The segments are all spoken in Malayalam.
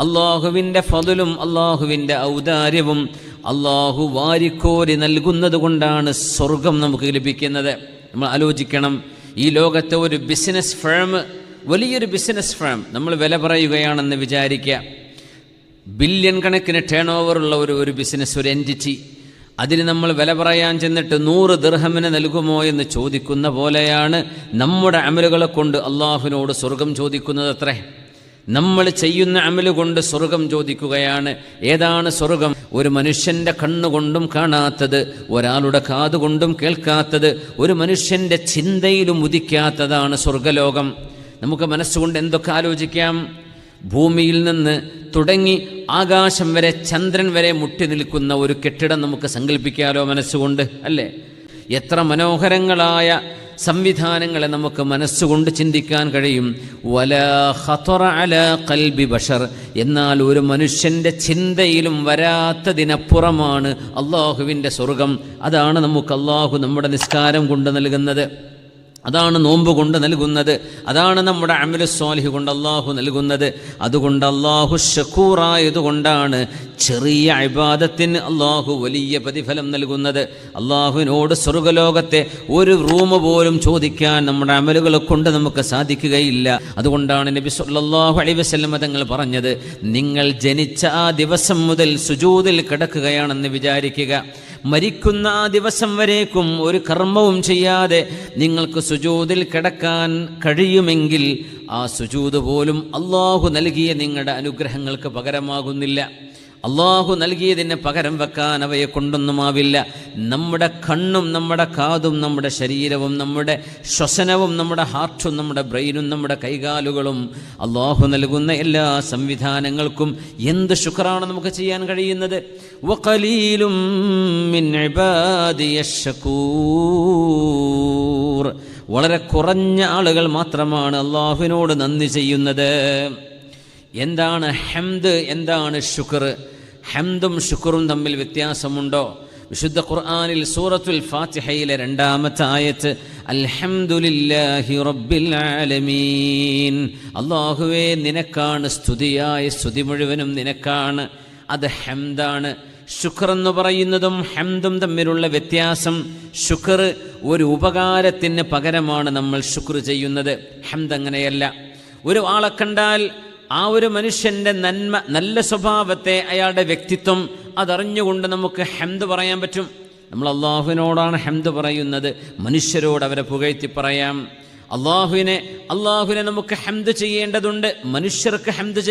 അള്ളാഹുവിൻ്റെ ഫضലും അള്ളാഹുവിൻ്റെ ഔദാര്യവും അള്ളാഹു വാരിക്കോരി നൽകുന്നത് കൊണ്ടാണ് സ്വർഗം നമുക്ക് ലഭിക്കുന്നത്. നമ്മൾ ആലോചിക്കണം, ഈ ലോകത്തെ ഒരു ബിസിനസ് ഫേം, വലിയൊരു ബിസിനസ് ഫേം നമ്മൾ വില പറയുകയാണെന്ന് വിചാരിക്കുക. ബില്യൺ കണക്കിന് ടേൺ ഓവറുള്ള ഒരു ബിസിനസ്, ഒരു എൻറ്റിറ്റി, അതിന് നമ്മൾ വില പറയാൻ ചെന്നിട്ട് 100 ദിർഹമിന് നൽകുമോ എന്ന് ചോദിക്കുന്ന പോലെയാണ് നമ്മുടെ അമലുകളെ കൊണ്ട് അള്ളാഹുവിനോട് സ്വർഗം ചോദിക്കുന്നത്. അത്രേ നമ്മൾ ചെയ്യുന്ന അമല് കൊണ്ട് സ്വർഗം ചോദിക്കുകയാണ്. ഏതാണ് സ്വർഗം? ഒരു മനുഷ്യൻ്റെ കണ്ണുകൊണ്ടും കാണാത്തത്, ഒരാളുടെ കാതുകൊണ്ടും കേൾക്കാത്തത്, ഒരു മനുഷ്യൻ്റെ ചിന്തയിലും ഉദിക്കാത്തതാണ് സ്വർഗലോകം. നമുക്ക് മനസ്സുകൊണ്ട് എന്തൊക്കെ ആലോചിക്കാം. ഭൂമിയിൽ നിന്ന് തുടങ്ങി ആകാശം വരെ, ചന്ദ്രൻ വരെ മുട്ടി നിൽക്കുന്ന ഒരു കെട്ടിടം നമുക്ക് സങ്കല്പിക്കാമല്ലോ മനസ്സുകൊണ്ട്, അല്ലേ? എത്ര മനോഹരങ്ങളായ സംവിധാനങ്ങളെ നമുക്ക് മനസ്സുകൊണ്ട് ചിന്തിക്കാൻ കഴിയും. വലാ ഖതറ അലാ ഖൽബി ബശർ, എന്നാൽ ഒരു മനുഷ്യൻ്റെ ചിന്തയിലും വരാത്തതിനപ്പുറമാണ് അള്ളാഹുവിൻ്റെ സ്വർഗം. അതാണ് നമുക്ക് അള്ളാഹു നമ്മുടെ നിസ്കാരം കൊണ്ട് നൽകുന്നത്, അതാണ് നോമ്പ് കൊണ്ട് നൽകുന്നത്, അതാണ് നമ്മുടെ അമലു സ്വാലിഹ് കൊണ്ട് അള്ളാഹു നൽകുന്നത്. അതുകൊണ്ട് അള്ളാഹു ശക്കൂറായതുകൊണ്ടാണ് ചെറിയ ഇബാദത്തിന് അള്ളാഹു വലിയ പ്രതിഫലം നൽകുന്നത്. അള്ളാഹുവിനോട് സ്വർഗലോകത്തെ ഒരു റൂം പോലും ചോദിക്കാൻ നമ്മുടെ അമലുകളെ കൊണ്ട് നമുക്ക് സാധിക്കുകയില്ല. അതുകൊണ്ടാണ് നബി സല്ലല്ലാഹു അലൈഹി വസല്ലം തങ്ങൾ പറഞ്ഞത്, നിങ്ങൾ ജനിച്ച ആ ദിവസം മുതൽ സുജൂദിൽ കിടക്കുകയാണെന്ന് വിചാരിക്കുക. മരിക്കുന്ന ആ ദിവസം വരേക്കും ഒരു കർമ്മവും ചെയ്യാതെ നിങ്ങൾക്ക് സുജൂദിൽ കിടക്കാൻ കഴിയുമെങ്കിൽ ആ സുജൂദ് പോലും അള്ളാഹു നൽകിയ നിങ്ങളുടെ അനുഗ്രഹങ്ങൾക്ക് പകരമാകുന്നില്ല. അള്ളാഹു നൽകിയതിന് പകരം വെക്കാൻ അവയെ കൊണ്ടൊന്നുമാവില്ല. നമ്മുടെ കണ്ണും നമ്മുടെ കാതും നമ്മുടെ ശരീരവും നമ്മുടെ ശ്വസനവും നമ്മുടെ ഹാർട്ടും നമ്മുടെ ബ്രെയിനും നമ്മുടെ കൈകാലുകളും അള്ളാഹു നൽകുന്ന എല്ലാ സംവിധാനങ്ങൾക്കും എന്ത് ശുക്റാണ് നമുക്ക് ചെയ്യാൻ കഴിയുന്നത്. വഖലീലും മിൻ ഇബാദിയശ് ശകൂർ, വളരെ കുറഞ്ഞ ആളുകൾ മാത്രമാണ് അള്ളാഹുവിനോട് നന്ദി ചെയ്യുന്നത്. എന്താണ് ഹംദ്, എന്താണ് ശുക്ർ? ഹംദും ശുക്റും തമ്മിൽ വ്യത്യാസമുണ്ടോ? വിശുദ്ധ ഖുർആനിൽ സൂറത്തുൽ ഫാത്തിഹയിലെ 2-ാമത്തെ ആയത്ത്, അൽഹംദുലില്ലാഹി റബ്ബിൽ ആലമീൻ, അല്ലാഹുവേ നിനക്കാണ് സ്തുതിയായ സ്തുതി മുഴുവനും നിനക്കാണ്. അത് ഹംദാണ്. ശുക്ർ എന്ന് പറയുന്നതും ഹംദും തമ്മിലുള്ള വ്യത്യാസം, ശുക്ർ ഒരു ഉപകാരത്തിന് പകരമാണ് നമ്മൾ ശുക്ർ ചെയ്യുന്നത്. ഹംദ് അങ്ങനെയല്ല. ഒരു ആളെ കണ്ടാൽ ആ ഒരു മനുഷ്യൻ്റെ നന്മ, നല്ല സ്വഭാവത്തെ, അയാളുടെ വ്യക്തിത്വം അതറിഞ്ഞുകൊണ്ട് നമുക്ക് ഹംദ് പറയാൻ പറ്റും. നമ്മൾ അള്ളാഹുവിനോടാണ് ഹംദ് പറയുന്നത്, മനുഷ്യരോട് അവരെ പുകഴ്ത്തി പറയാം. അള്ളാഹുവിനെ നമുക്ക് ഹംദ് ചെയ്യേണ്ടതുണ്ട്, മനുഷ്യർക്ക് ഹംദ്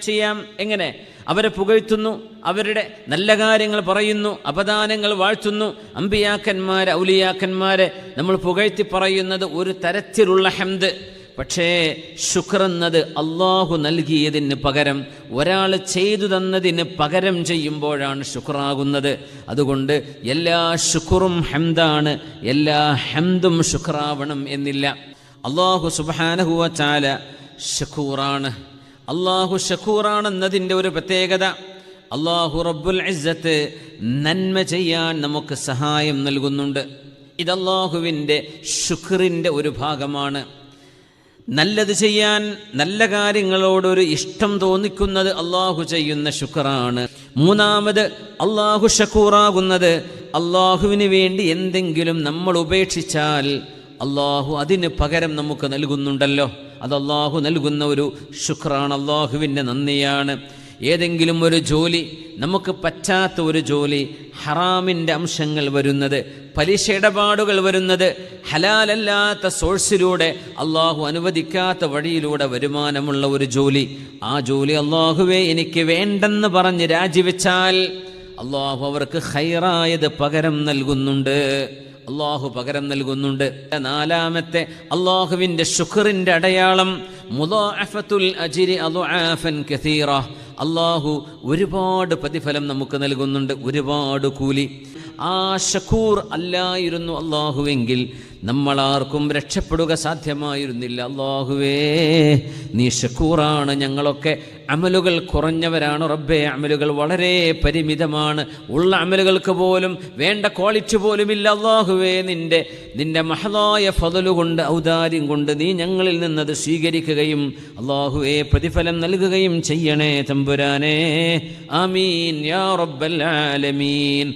ചെയ്യാം. എങ്ങനെ? അവരെ പുകഴ്ത്തുന്നു, അവരുടെ നല്ല കാര്യങ്ങൾ പറയുന്നു, അപദാനങ്ങൾ വാഴ്ത്തുന്നു. അമ്പിയാക്കന്മാരെ, ഔലിയാക്കന്മാരെ നമ്മൾ പുകഴ്ത്തി പറയുന്നത് ഒരു തരത്തിലുള്ള ഹംദ്. പക്ഷേ ശുക്ർ എന്നത് അള്ളാഹു നൽകിയതിന് പകരം, ഒരാൾ ചെയ്തു തന്നതിന് പകരം ചെയ്യുമ്പോഴാണ് ശുക്റാകുന്നത്. അതുകൊണ്ട് എല്ലാ ശുക്റും ഹംദാണ്, എല്ലാ ഹംദും ശുക്റാവണം എന്നില്ല. അള്ളാഹു സുബ്ഹാനഹു വ തആല ശക്കൂറാണ്. അള്ളാഹു ശക്കൂറാണെന്നതിൻ്റെ ഒരു പ്രത്യേകത, അള്ളാഹു റബ്ബുൽ ഇസ്സത്ത് നന്മ ചെയ്യാൻ നമുക്ക് സഹായം നൽകുന്നുണ്ട്. ഇത് അള്ളാഹുവിൻ്റെ ശുക്റിൻ്റെ ഒരു ഭാഗമാണ്. നല്ലത് ചെയ്യാൻ, നല്ല കാര്യങ്ങളോടൊരു ഇഷ്ടം തോന്നിക്കുന്നത് അള്ളാഹു ചെയ്യുന്ന ശുക്റാണ്. മൂന്നാമത് അള്ളാഹു ശക്കൂറാകുന്നത്, അള്ളാഹുവിന് വേണ്ടി എന്തെങ്കിലും നമ്മൾ ഉപേക്ഷിച്ചാൽ അള്ളാഹു അതിന് പകരം നമുക്ക് നൽകുന്നുണ്ടല്ലോ, അത് അള്ളാഹു നൽകുന്ന ഒരു ശുക്റാണ്, അള്ളാഹുവിൻ്റെ നന്ദിയാണ്. ഏതെങ്കിലും ഒരു ജോലി, നമുക്ക് പറ്റാത്ത ഒരു ജോലി, ഹറാമിൻ്റെ അംശങ്ങൾ വരുന്നത്, പലിശ ഇടപാടുകൾ വരുന്നത്, ഹലാലല്ലാത്ത സോഴ്സിലൂടെ, അള്ളാഹു അനുവദിക്കാത്ത വഴിയിലൂടെ വരുമാനമുള്ള ഒരു ജോലി, ആ ജോലി അള്ളാഹുവേ എനിക്ക് വേണ്ടെന്ന് പറഞ്ഞ് രാജിവെച്ചാൽ അള്ളാഹു അവർക്ക് ഖൈറായത് പകരം നൽകുന്നുണ്ട്. അള്ളാഹു പകരം നൽകുന്നുണ്ട്. നാലാമത്തെ അള്ളാഹുവിൻ്റെ ശുക്റിൻ്റെ അടയാളം, മുദാഅഫത്തുൽ അജ്രി അദ്ആഫൻ കസീറ, അള്ളാഹു ഒരുപാട് പ്രതിഫലം നമുക്ക് നൽകുന്നുണ്ട്, ഒരുപാട് കൂലി. ആ ശക്കൂർ അല്ലായിരുന്നു അള്ളാഹുവെങ്കിൽ നമ്മളാർക്കും രക്ഷപ്പെടുക സാധ്യമായിരുന്നില്ല. അള്ളാഹുവേ നീ ശക്കൂറാണ്, ഞങ്ങളൊക്കെ അമലുകൾ കുറഞ്ഞവരാണ് റബ്ബേ, അമലുകൾ വളരെ പരിമിതമാണ്, ഉള്ള അമലുകൾക്ക് പോലും വേണ്ട ക്വാളിറ്റി പോലും ഇല്ല. അല്ലാഹുവേ, നിന്റെ മഹദായ ഫദല് കൊണ്ട്, ഔദാര്യം കൊണ്ട് നീ ഞങ്ങളിൽ നിന്നത് സ്വീകരിക്കുകയും അല്ലാഹുവേ പ്രതിഫലം നൽകുകയും ചെയ്യണേ തമ്പുരാനേ. ആമീൻ യാ റബ്ബൽ ആലമീൻ.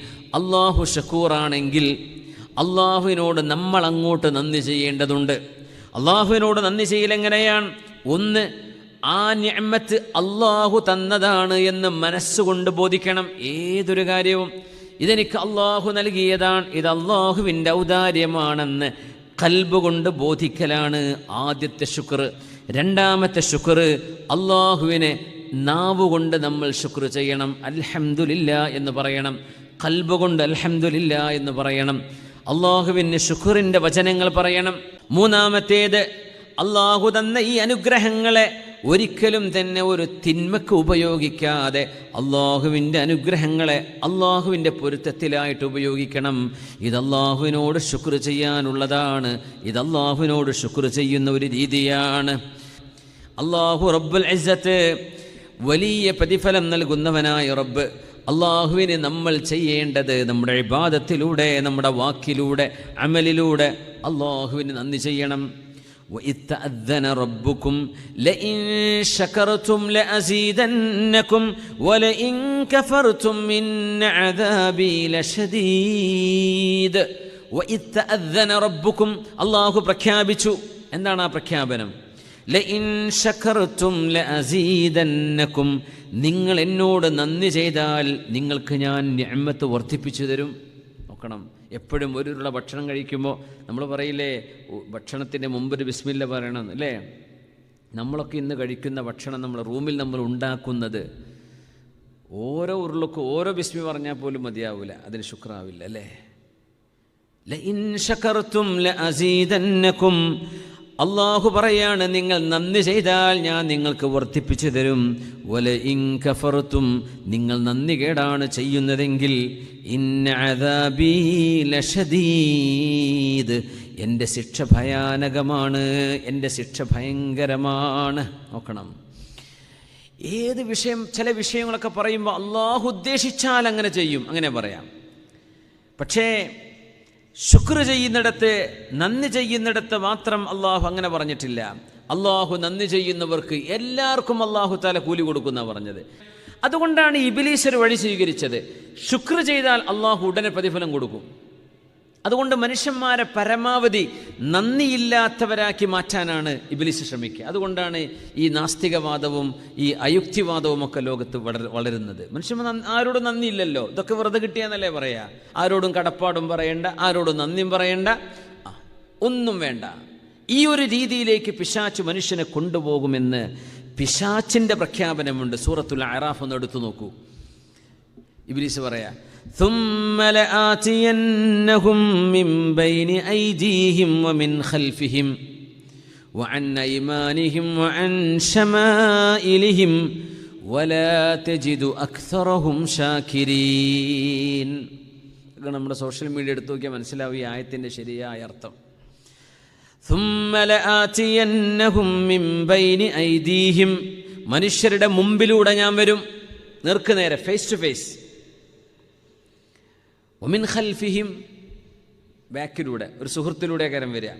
അല്ലാഹു ഷക്കൂറാണെങ്കിൽ അള്ളാഹുവിനോട് നമ്മൾ അങ്ങോട്ട് നന്ദി ചെയ്യേണ്ടതുണ്ട്. അള്ളാഹുവിനോട് നന്ദി ചെയ്യലെങ്ങനെയാണ്? ഒന്ന്, ആ നിഅമത്ത് അള്ളാഹു തന്നതാണ് എന്ന് മനസ്സുകൊണ്ട് ബോധിക്കണം. ഏതൊരു കാര്യവും ഇതെനിക്ക് അള്ളാഹു നൽകിയതാണ്, ഇത് അള്ളാഹുവിൻ്റെ ഔദാര്യമാണെന്ന് ഖൽബ് കൊണ്ട് ബോധിക്കലാണ് ആദ്യത്തെ ശുക്ർ. രണ്ടാമത്തെ ശുക്ർ, അള്ളാഹുവിനെ നാവുകൊണ്ട് നമ്മൾ ശുക്ർ ചെയ്യണം. അൽഹംദുലില്ലാ എന്ന് പറയണം. ഖൽബ് കൊണ്ട് അൽഹംദുലില്ലാ എന്ന് പറയണം. അള്ളാഹുവിന് ശുക്റിൻ്റെ വചനങ്ങൾ പറയണം. മൂന്നാമത്തേത്, അള്ളാഹു തന്ന ഈ അനുഗ്രഹങ്ങളെ ഒരിക്കലും തന്നെ ഒരു തിന്മക്ക് ഉപയോഗിക്കാതെ അള്ളാഹുവിൻ്റെ അനുഗ്രഹങ്ങളെ അള്ളാഹുവിൻ്റെ പൊരുത്തത്തിലായിട്ട് ഉപയോഗിക്കണം. ഇത് അള്ളാഹുവിനോട് ശുക്ർ ചെയ്യാനുള്ളതാണ്. ഇത് അള്ളാഹുവിനോട് ശുക്ർ ചെയ്യുന്ന ഒരു രീതിയാണ്. അള്ളാഹു റബ്ബുൽ ഇസ്സത്ത് വലിയ പ്രതിഫലം നൽകുന്നവനായ റബ്ബ്. അള്ളാഹുവിന് നമ്മൾ ചെയ്യേണ്ടത് നമ്മുടെ ഇബാദത്തിലൂടെ, നമ്മുടെ വാക്കിലൂടെ, അമലിലൂടെ അള്ളാഹുവിന് നന്ദി ചെയ്യണം. وَإِذْ تَأَذَّنَ رَبُّكُمْ لَئِن شَكَرْتُمْ لَأَزِيدَنَّكُمْ وَلَئِن كَفَرْتُمْ إِنَّ عَذَابِي لَشَدീദ്. وَإِذْ تَأَذَّنَ رَبُّكُمْ, അള്ളാഹു പ്രഖ്യാപിച്ചു. എന്താണ് ആ പ്രഖ്യാപനം? ലഇൻ ശകർതും ലഅസീദന്നകും, നിങ്ങൾ എന്നോട് നന്ദി ചെയ്താൽ നിങ്ങൾക്ക് ഞാൻ നിഅമത്ത് വർദ്ധിപ്പിച്ചു തരും. നോക്കണം, എപ്പോഴും ഒരുള്ള ഭക്ഷണം കഴിക്കുമ്പോൾ നമ്മൾ പറയില്ലേ, ഭക്ഷണത്തിൻ്റെ മുമ്പൊരു ബിസ്മില്ല പറയണം അല്ലേ? നമ്മളൊക്കെ ഇന്ന് കഴിക്കുന്ന ഭക്ഷണം നമ്മൾ റൂമിൽ നമ്മൾ ഉണ്ടാക്കുന്നത്, ഓരോ ഉരുളക്കും ഓരോ ബിസ്മി പറഞ്ഞാൽ പോലും മതിയാവില്ല, അതിന് ശുക്രാവില്ല അല്ലേ? ലഇൻ ശകർതും ലഅസീദന്നകും, അള്ളാഹു പറയാണ്, നിങ്ങൾ നന്ദി ചെയ്താൽ ഞാൻ നിങ്ങൾക്ക് വർദ്ധിപ്പിച്ചു തരും. വലഇൻ കഫർതും, നിങ്ങൾ നന്ദി കേടാണ് ചെയ്യുന്നതെങ്കിൽ ഇന്ന അദാബീ ലശദീദ്, എൻ്റെ ശിക്ഷ ഭയാനകമാണ്, എൻ്റെ ശിക്ഷ ഭയങ്കരമാണ്. നോക്കണം, ഏത് വിഷയം, ചില വിഷയങ്ങളൊക്കെ പറയുമ്പോൾ അള്ളാഹു ഉദ്ദേശിച്ചാൽ അങ്ങനെ ചെയ്യും, അങ്ങനെ പറയാം. പക്ഷേ ശുക്ർ ചെയ്യുന്നിടത്ത്, നന്ദി ചെയ്യുന്നിടത്ത് മാത്രം അള്ളാഹു അങ്ങനെ പറഞ്ഞിട്ടില്ല. അള്ളാഹു നന്ദി ചെയ്യുന്നവർക്ക് എല്ലാവർക്കും അള്ളാഹു തആല കൂലി കൊടുക്കുന്ന പറഞ്ഞത്. അതുകൊണ്ടാണ് ഇബ്ലീസ് ഒരു വഴി സ്വീകരിച്ചത്. ശുക്ർ ചെയ്താൽ അള്ളാഹു ഉടനെ പ്രതിഫലം കൊടുക്കും. അതുകൊണ്ട് മനുഷ്യന്മാരെ പരമാവധി നന്ദിയില്ലാത്തവരാക്കി മാറ്റാനാണ് ഇബ്ലീസ് ശ്രമിക്കുക. അതുകൊണ്ടാണ് ഈ നാസ്തികവാദവും ഈ അയുക്തിവാദവും ഒക്കെ ലോകത്ത് വളരുന്നത്. മനുഷ്യന്മാർ ആരോടും നന്ദിയില്ലല്ലോ, ഇതൊക്കെ വെറുതെ കിട്ടിയാന്നല്ലേ പറയാ. ആരോടും കടപ്പാടും പറയണ്ട, ആരോടും നന്ദിയും പറയണ്ട, ഒന്നും വേണ്ട. ഈ ഒരു രീതിയിലേക്ക് പിശാച്ച് മനുഷ്യനെ കൊണ്ടുപോകുമെന്ന് പിശാച്ചിൻ്റെ പ്രഖ്യാപനമുണ്ട്. സൂറത്തുൽ അറാഫ് ഒന്ന് എടുത്തു നോക്കൂ. ഇബ്ലീസ് പറയാ, ثُمَّ لَآتِيَنَّهُمْ مِنْ بَيْنِ أَيْدِيهِمْ وَمِنْ خَلْفِهِمْ وَعَنْ أَيْمَانِهِمْ وَعَنْ شَمَائِلِهِمْ وَلَا تَجِدُ أَكْثَرَهُمْ شَاكِرِينَ. നമ്മുടെ സോഷ്യൽ മീഡിയ എടുത്തു നോക്കിയാൽ മനസ്സിലാവും ഈ ആയത്തിൻ്റെ ശരിയായ അർത്ഥം. ثُمَّ لَآتِيَنَّهُمْ مِنْ بَيْنِ أَيْدِيهِمْ, മനുഷ്യരുടെ മുമ്പിലൂടെ ഞാൻ വരും, നേർക്ക് നേരെ, ഫേസ് ടു ഫേസ്. ഒമിൻ ഖൽഫിഹിം, ബാക്കിലൂടെ, ഒരു സുഹൃത്തിലൂടെ കരം വരിക.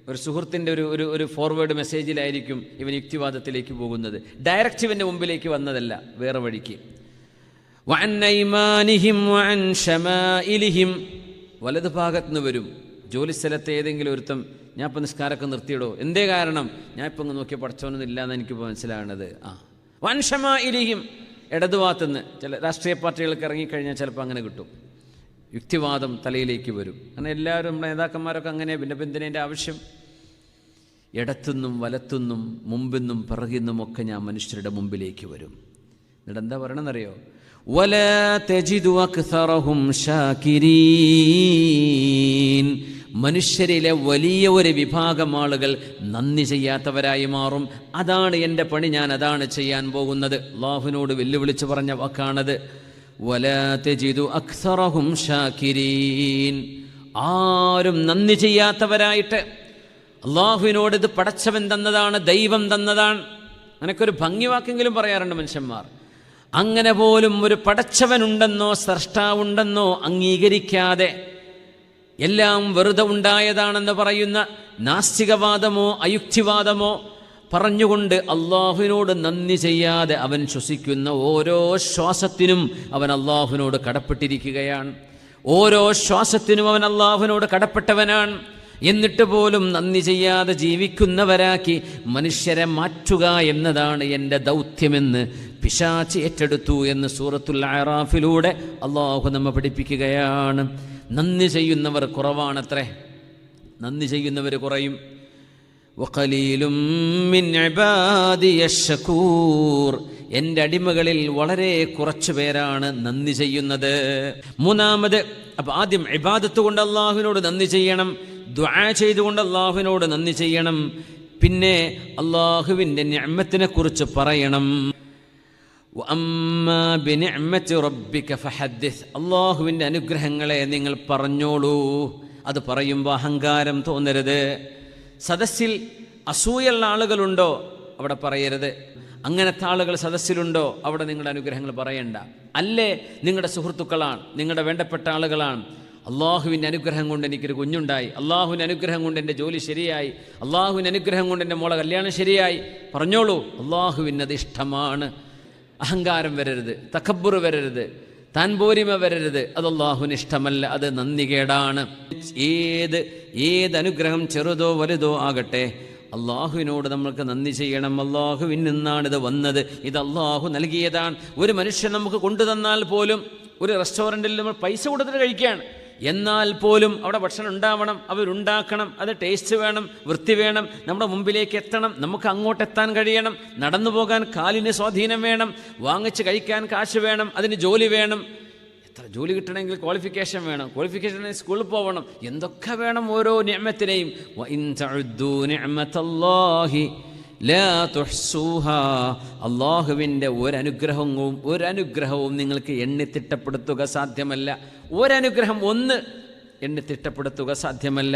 ഒരു സുഹൃത്തിൻ്റെ ഒരു ഫോർവേഡ് മെസ്സേജിലായിരിക്കും ഇവൻ യുക്തിവാദത്തിലേക്ക് പോകുന്നത്. ഡയറക്റ്റ് ഇവൻ്റെ മുമ്പിലേക്ക് വന്നതല്ല, വേറെ വഴിക്ക്. വഅൻ ഐമാനിഹിം വഅൻ ശമാഇലിഹിം, വലത് ഭാഗത്തുനിന്ന് വരും. ജോലി സ്ഥലത്ത് ഏതെങ്കിലും ഒരുത്തം, ഞാൻ ഇപ്പം നിസ്കാരമൊക്കെ നിർത്തിയിടോ, എന്തേ കാരണം? ഞാൻ ഇപ്പം അങ്ങ് നോക്കിയ പഠിച്ചോനൊന്നും ഇല്ലയെന്ന് എനിക്കിപ്പോൾ മനസ്സിലാകുന്നത്. വഅൻ ശമാഇലിഹിം, ഇടതുഭാഗത്തുനിന്ന്. ചില രാഷ്ട്രീയ പാർട്ടികൾക്ക് ഇറങ്ങിക്കഴിഞ്ഞാൽ ചിലപ്പോൾ അങ്ങനെ കിട്ടും, യുക്തിവാദം തലയിലേക്ക് വരും. അങ്ങനെ എല്ലാവരും നമ്മുടെ നേതാക്കന്മാരൊക്കെ അങ്ങനെ. പിന്നെ എന്തിനേൻ്റെ ആവശ്യം? ഇടത്തുനിന്നും വലത്തുനിന്നും മുമ്പിന്നും പിറകിന്നും ഒക്കെ ഞാൻ മനുഷ്യരുടെ മുമ്പിലേക്ക് വരും. എന്നിട്ട് എന്താ പറയണമെന്നറിയോ? വലാ തജിദു അക്സറഹും ശാകിരീൻ, മനുഷ്യരിലെ വലിയ ഒരു വിഭാഗം ആളുകൾ നന്ദി ചെയ്യാത്തവരായി മാറും. അതാണ് എൻ്റെ പണി, ഞാൻ അതാണ് ചെയ്യാൻ പോകുന്നത്. അല്ലാഹുവിനോട് വെല്ലുവിളിച്ച് പറഞ്ഞ വാക്കാണത്. വലാ തജിദു അക്സറഹും ശാകിരീൻ, ആരും നന്ദി ചെയ്യാത്തവരായിട്ട്. അള്ളാഹുവിനോട് ഇത് പടച്ചവൻ തന്നതാണ്, ദൈവം തന്നതാണ്, അങ്ങനെയൊക്കെ ഒരു ഭംഗിവാക്കെങ്കിലും പറയാറുണ്ട് മനുഷ്യന്മാർ. അങ്ങനെ പോലും ഒരു പടച്ചവനുണ്ടെന്നോ സ്രഷ്ടാവുണ്ടെന്നോ അംഗീകരിക്കാതെ എല്ലാം വെറുതെ ഉണ്ടായതാണെന്ന് പറയുന്ന നാസ്തികവാദമോ അയുക്തിവാദമോ പറഞ്ഞുകൊണ്ട് അള്ളാഹുവിനോട് നന്ദി ചെയ്യാതെ അവൻ ശ്വസിക്കുന്ന ഓരോ ശ്വാസത്തിനും അവൻ അള്ളാഹുവിനോട് കടപ്പെട്ടിരിക്കുകയാണ്. ഓരോ ശ്വാസത്തിനും അവൻ അള്ളാഹുവിനോട് കടപ്പെട്ടവനാണ്. എന്നിട്ട് പോലും നന്ദി ചെയ്യാതെ ജീവിക്കുന്നവരാക്കി മനുഷ്യരെ മാറ്റുക എന്നതാണ് എൻ്റെ ദൗത്യമെന്ന് പിശാച് ഏറ്റെടുത്തു എന്ന് സൂറത്തുൽ അറാഫിലൂടെ അള്ളാഹു നമ്മെ പഠിപ്പിക്കുകയാണ്. നന്ദി ചെയ്യുന്നവർ കുറവാണത്രേ, നന്ദി ചെയ്യുന്നവർ കുറയും. വഖലീലും മിൻ ഇബാദിയ ശകൂർ, എൻ്റെ അടിമകളിൽ വളരെ കുറച്ചു പേരാണ് നന്ദി ചെയ്യുന്നത്. മൂന്നാമത്, അപ്പം ആദ്യം ഇബാദത്ത് കൊണ്ട് അള്ളാഹുവിനോട് നന്ദി ചെയ്യണം, ദുആ ചെയ്തുകൊണ്ട് അള്ളാഹുവിനോട് നന്ദി ചെയ്യണം, പിന്നെ അള്ളാഹുവിൻ്റെ നിഅമത്തിനെ കുറിച്ച് പറയണം. വഅമ്മാ ബിനിഅമതി റബ്ബിക ഫഹദ്ദിസ്, അള്ളാഹുവിൻ്റെ അനുഗ്രഹങ്ങളെ നിങ്ങൾ പറഞ്ഞോളൂ. അത് പറയുമ്പോൾ അഹങ്കാരം തോന്നരുത്. സദസ്സിൽ അസൂയുള്ള ആളുകളുണ്ടോ അവിടെ പറയരുത്. അങ്ങനത്തെ ആളുകൾ സദസ്സിലുണ്ടോ അവിടെ നിങ്ങളുടെ അനുഗ്രഹങ്ങൾ പറയണ്ട. അല്ലേ നിങ്ങളുടെ സുഹൃത്തുക്കളാണ്, നിങ്ങളുടെ വേണ്ടപ്പെട്ട ആളുകളാണ്. അള്ളാഹുവിൻ്റെ അനുഗ്രഹം കൊണ്ട് എനിക്കൊരു കുഞ്ഞുണ്ടായി, അള്ളാഹുവിൻ്റെ അനുഗ്രഹം കൊണ്ട് എൻ്റെ ജോലി ശരിയായി, അള്ളാഹുവിൻ്റെ അനുഗ്രഹം കൊണ്ട് എൻ്റെ മോളെ കല്യാണം ശരിയായി, പറഞ്ഞോളൂ. അള്ളാഹുവിനത് ഇഷ്ടമാണ്. അഹങ്കാരം വരരുത്, തക്കബ്ബുർ വരരുത്, താൻ പോരിമ വരരുത്. അത് അള്ളാഹുവിന് ഇഷ്ടമല്ല, അത് നന്ദികേടാണ്. ഏത് അനുഗ്രഹം ചെറുതോ വലുതോ ആകട്ടെ അള്ളാഹുവിനോട് നമ്മൾക്ക് നന്ദി ചെയ്യണം. അള്ളാഹുവിൽ നിന്നാണിത് വന്നത്, ഇത് അള്ളാഹു നൽകിയതാണ്. ഒരു മനുഷ്യൻ നമുക്ക് കൊണ്ടു തന്നാൽ പോലും, ഒരു റെസ്റ്റോറൻറ്റിൽ നമ്മൾ പൈസ കൊടുത്തിട്ട് കഴിക്കുകയാണ്, എന്നാൽ പോലും അവിടെ ഭക്ഷണം ഉണ്ടാവണം, അവരുണ്ടാക്കണം, അത് ടേസ്റ്റ് വേണം, വൃത്തി വേണം, നമ്മുടെ മുമ്പിലേക്ക് എത്തണം, നമുക്ക് അങ്ങോട്ടെത്താൻ കഴിയണം, നടന്നു പോകാൻ കാലിന് സ്വാധീനം വേണം, വാങ്ങിച്ച് കഴിക്കാൻ കാശ് വേണം, അതിന് ജോലി വേണം. എത്ര ജോലി കിട്ടണമെങ്കിൽ ക്വാളിഫിക്കേഷൻ വേണം, ക്വാളിഫിക്കേഷൻ സ്കൂളിൽ പോകണം, എന്തൊക്കെ വേണം ഓരോ നിഅമത്തിനെയും. വഇൻ തഉദ്ദൂ നിഅമതല്ലാഹി ലാ തുഹ്സൂഹാ, അള്ളാഹുവിൻ്റെ ഒരനുഗ്രഹവും നിങ്ങൾക്ക് എണ്ണിത്തിട്ടപ്പെടുത്തുക സാധ്യമല്ല. ഒരനുഗ്രഹം ഒന്ന് എണ്ണിത്തിട്ടപ്പെടുത്തുക സാധ്യമല്ല.